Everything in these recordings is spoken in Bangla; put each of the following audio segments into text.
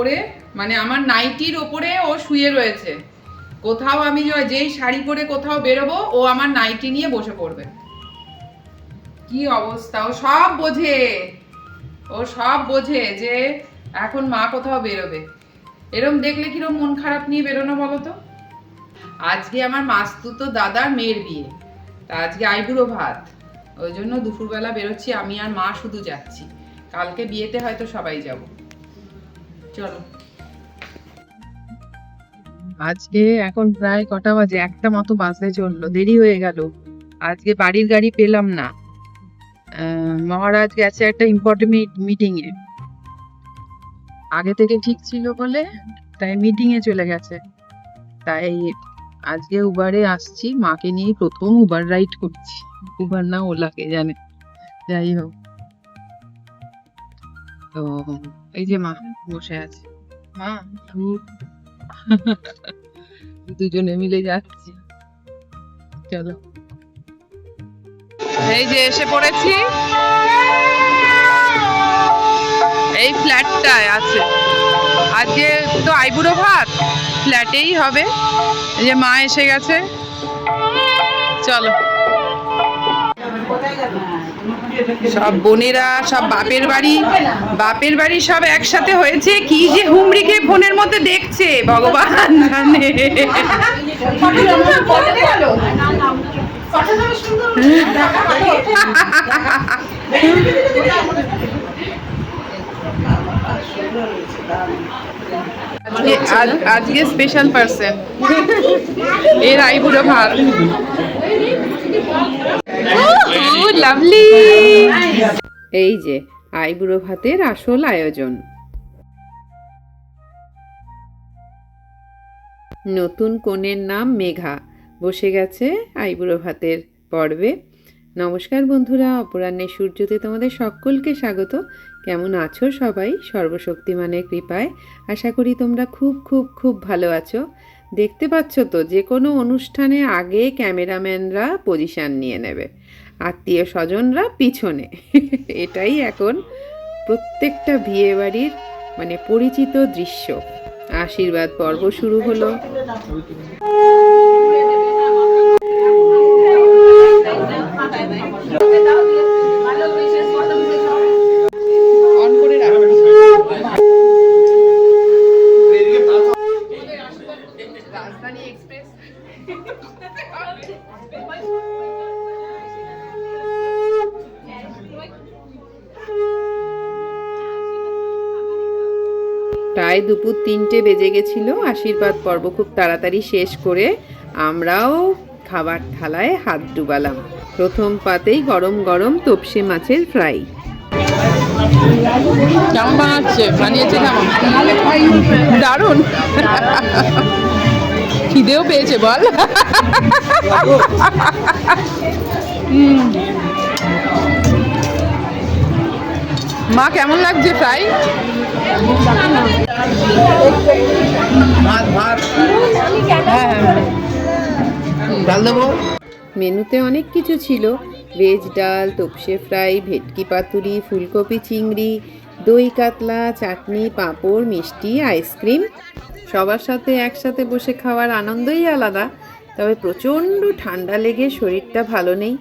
ওপরে, মানে আমার নাইটির ওপরে ও শুয়ে রয়েছে। কোথাও আমি যেই শাড়ি পরে কোথাও বেরোবো, ও আমার নাইটি নিয়ে বসে পড়বে। কি অবস্থা! ও সব বোঝে যে এখন মা কোথাও বেরোবে। এরম দেখলে কিরম মন খারাপ নিয়ে বেরোনো বলো তো। আজকে আমার মাস্তুতো দাদার মেয়ের বিয়ে, তা আজকে আইবুড়ো ভাত, ওই জন্য দুপুরবেলা বেরোচ্ছি, আমি আর মা শুধু যাচ্ছি। কালকে বিয়েতে হয়তো সবাই যাব। চলো। আজকে এখন প্রায় কটা বাজে, 1টা মতো বাজতে চললো, দেরি হয়ে গেল। আজকে বাড়ির গাড়ি পেলাম না। মহারাজ গেছে একটা ইম্পর্টেন্ট মিটিং এ, আগে থেকে ঠিক ছিল বলে তাই মিটিং এ চলে গেছে। তাই আজকে উবারে আসছি, মাকে নিয়ে প্রথম উবার রাইড করছি। উবার না ওলা কে জানে, যাই হোক। তো এই যে মা বসে আছে, মা দুজনে মিলে যাচ্ছি। চলো, এই যে এসে পড়েছি, এই ফ্ল্যাটটায় আছে। আজকে তো আইবুড়ো ভাত ফ্ল্যাটেই হবে। এই যে মা এসে গেছে, চলো। সব বোনেরা, সব বাপের বাড়ি সব একসাথে হয়েছে। কি যে হুমড়িকে ফোনের মধ্যে দেখছে ভগবান জানে। আজকে স্পেশাল পার্সন এর আইবুড়ো ভাত। লাভলি। এই যে আইবুড়ো ভাতের আসল আয়োজন। নতুন কনের নাম মেঘা, বসে গেছে আইবুড়ো ভাতের পর্বে। নমস্কার বন্ধুরা, অপরাহ্নের সূর্যতে তোমাদের সকলকে স্বাগত। কেমন আছো সবাই? সর্বশক্তিমানের কৃপায় আশা করি তোমরা খুব খুব খুব ভালো আছো। দেখতে পাচ্ছ তো, যে কোনো অনুষ্ঠানে আগে ক্যামেরাম্যানরা পজিশন নিয়ে নেবে, আত্মীয় স্বজনরা পিছনে। এটাই এখন প্রত্যেকটা বিয়ে বাড়ির মানে পরিচিত দৃশ্য। আশীর্বাদ পর্ব শুরু হলো। অন করে রাখো। রাজধানী এক্সপ্রেস। প্রায় দুপুর 3টে বেজে গেছিল। আশীর্বাদ পর্ব খুব তাড়াতাড়ি শেষ করে আমরাও খাবার থালায় হাত ডুবালাম। প্রথম পাতেই গরম গরম তপসে মাছের ফ্রাই। কেমন বানিয়েছে কেমন? দারুণ, খিদেও পেয়েছে বল। মা কেমন লাগছে ফ্রাই? মেনুতে অনেক কিছু ছিল, ভেজ ডাল, তপসে ফ্রাই, ভেটকি পাতুরি, ফুলকপি চিংড়ি, দই কাতলা, চাটনি, পাঁপড়, মিষ্টি, আইসক্রিম। সবার সাথে একসাথে বসে খাওয়ার আনন্দই আলাদা। তবে প্রচণ্ড ঠান্ডা লেগে শরীরটা ভালো নেই,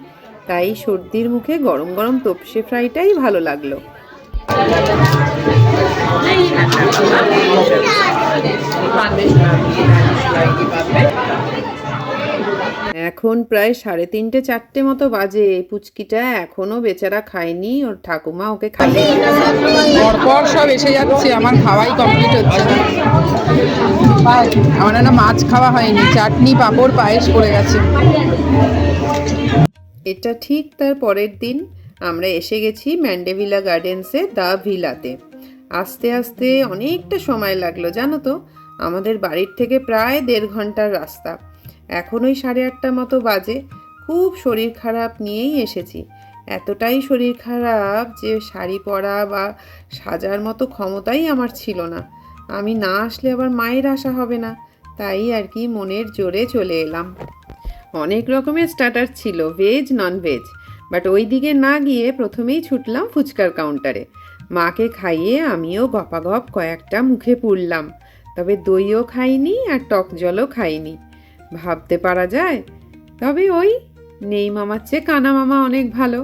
তাই সর্দির মুখে গরম গরম তপসে ফ্রাইটাই ভালো লাগলো। এখন প্রায় 3:30 4টে মতো বাজে। পুচকিটা এখনো বেচারা খায়নি, ওর ঠাকুমা ওকে খাইয়ে পরপর সব এসে যাচ্ছে, আমার খাওয়াই কমপ্লিট হচ্ছে না। আমার না মাছ খাওয়া হয়নি, চাটনি পাঁপড় পায়েস পড়ে গেছে। এটা ঠিক তার পরের দিন আমরা এসে গেছি ম্যান্ডেভিলা গার্ডেন্সে দ্য ভিলাতে। আস্তে আস্তে অনেকটা সময় লাগলো জানো তো, আমাদের বাড়ির থেকে প্রায় 1.5 ঘন্টার রাস্তা। এখন ওই 8:30 মতো বাজে। খুব শরীর খারাপ নিয়েই এসেছি। এতটাই শরীর খারাপ যে শাড়ি পরা বা সাজার মতো ক্ষমতাই আমার ছিল না। আমি না আসলে আবার মায়ের আশা হবে না, তাই আর কি মনের জোরে চলে এলাম। অনেক রকমের স্টার্টার ছিল, ভেজ নন ভেজ, বাট ওই দিকে না গিয়ে প্রথমেই ছুটলাম ফুচকার কাউন্টারে। মাকে খাইয়ে আমিও গপাগপ কয়েকটা মুখে পুরলাম, তবে দইও খাইনি আর টক জলও খাইনি। ভাবতে পারা যায়? তবে ওই নেই মামার চেয়ে কানা মামা অনেক ভালো।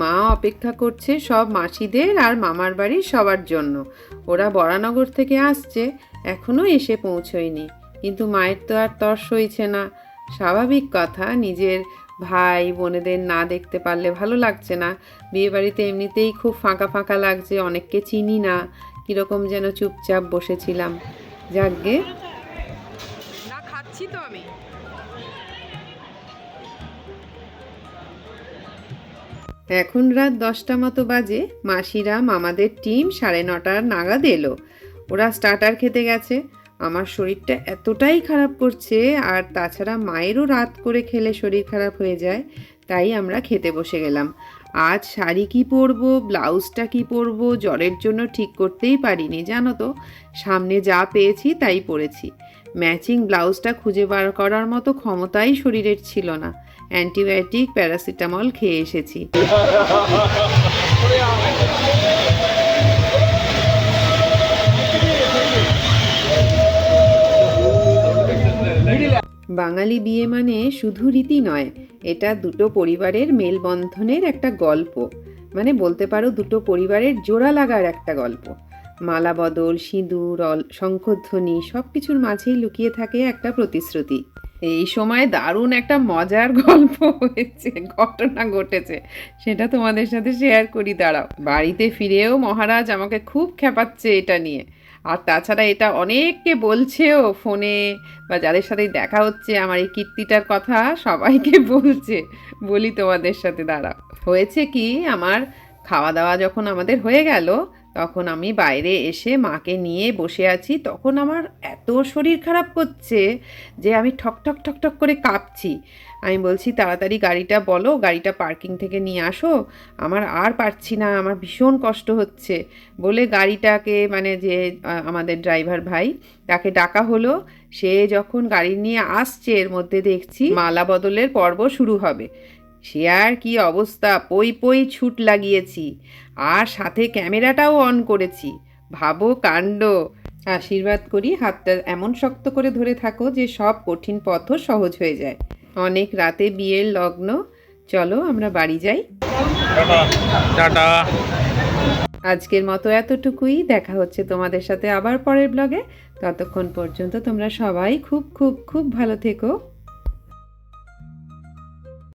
মা অপেক্ষা করছে সব মাসিদের আর মামার বাড়ির সবার জন্য। ওরা বরানগর থেকে আসছে, এখনো এসে পৌঁছয়নি, কিন্তু মায়ের তো আর তর সইছে না। স্বাভাবিক কথা, নিজের ভাই বোনেদের না দেখতে পারলে ভালো লাগছে না। বিয়েবাড়িতে এমনিতেই খুব ফাঁকা ফাঁকা লাগছে, অনেককে চিনি না, কীরকম যেন চুপচাপ বসেছিলাম। যাকগে, না খাচ্ছি তো আমি। এখন রাত 10টা মতো বাজে। মাসিরা মামাদের টিম 9:30 নাগাদ এলো। ওরা স্টার্টার খেতে গেছে। আমার শরীরটা এতটাই খারাপ করছে, আর তাছাড়া মায়েরও রাত করে খেলে শরীর খারাপ হয়ে যায়, তাই আমরা খেতে বসে গেলাম। আজ শাড়ি কি পরবো, ব্লাউজটা কি পরবো, জ্বরের জন্য ঠিক করতেই পারিনি, জানো তো। সামনে যা পেয়েছি তাই পরেছি। ম্যাচিং ব্লাউজটা খুঁজে বার করার মতো ক্ষমতাই শরীরের ছিল না। অ্যান্টিবায়োটিক প্যারাসিটামল খেয়ে এসেছি। বাঙালি বিয়ে মানে শুধু রীতি নয়, এটা দুটো পরিবারের মেলবন্ধনের একটা গল্প। মানে বলতে পারো দুটো পরিবারের জোড়া লাগার একটা গল্প। মালা বদল, সিঁদুর, শঙ্খধ্বনি সব কিছুর মাঝেই লুকিয়ে থাকে একটা প্রতিশ্রুতি। এই সময় দারুণ একটা মজার গল্প হয়েছে, ঘটনা ঘটেছে, সেটা তোমাদের সাথে শেয়ার করি, দাঁড়াও। বাড়িতে ফিরেও মহারাজ আমাকে খুব খেপাচ্ছে এটা নিয়ে। আর তাছাড়া এটা অনেককে বলছেও ফোনে, বা যাদের সাথে দেখা হচ্ছে আমার এই কীর্তিটার কথা সবাইকে বলছে। বলি তোমাদের সাথে, দাঁড়াও। হয়েছে কি, আমার খাওয়া দাওয়া যখন আমাদের হয়ে গেল, তখন আমি বাইরে এসে মাকে নিয়ে বসে আছি। তখন আমার এত শরীর খারাপ করছে যে আমি ঠক ঠক ঠক ঠক করে কাঁপছি। আমি বলছি, তাড়াতাড়ি গাড়িটা বলো, গাড়িটা পার্কিং থেকে নিয়ে আসো, আমার আর পারছি না, আমার ভীষণ কষ্ট হচ্ছে। বলে গাড়িটাকে, মানে যে আমাদের ড্রাইভার ভাই, তাকে ডাকা হলো। সে যখন গাড়ি নিয়ে আসছে, এর মধ্যে দেখছি মালা বদলের পর্ব শুরু হবে। সে আর কি অবস্থা, পই পই ছুট লাগিয়েছি, আর সাথে ক্যামেরাটাও অন করেছি। ভাবো কাণ্ড। আশীর্বাদ করি, হাতটা এমন শক্ত করে ধরে থাকো যে সব কঠিন পথও সহজ হয়ে যায়। অনেক রাতে বিয়ের লগ্ন, চলো আমরা বাড়ি যাই। টাটা। আজকের মতো এতটুকুই। দেখা হচ্ছে তোমাদের সাথে আবার পরের ব্লগে। ততক্ষণ পর্যন্ত তোমরা সবাই খুব খুব খুব ভালো থেকো।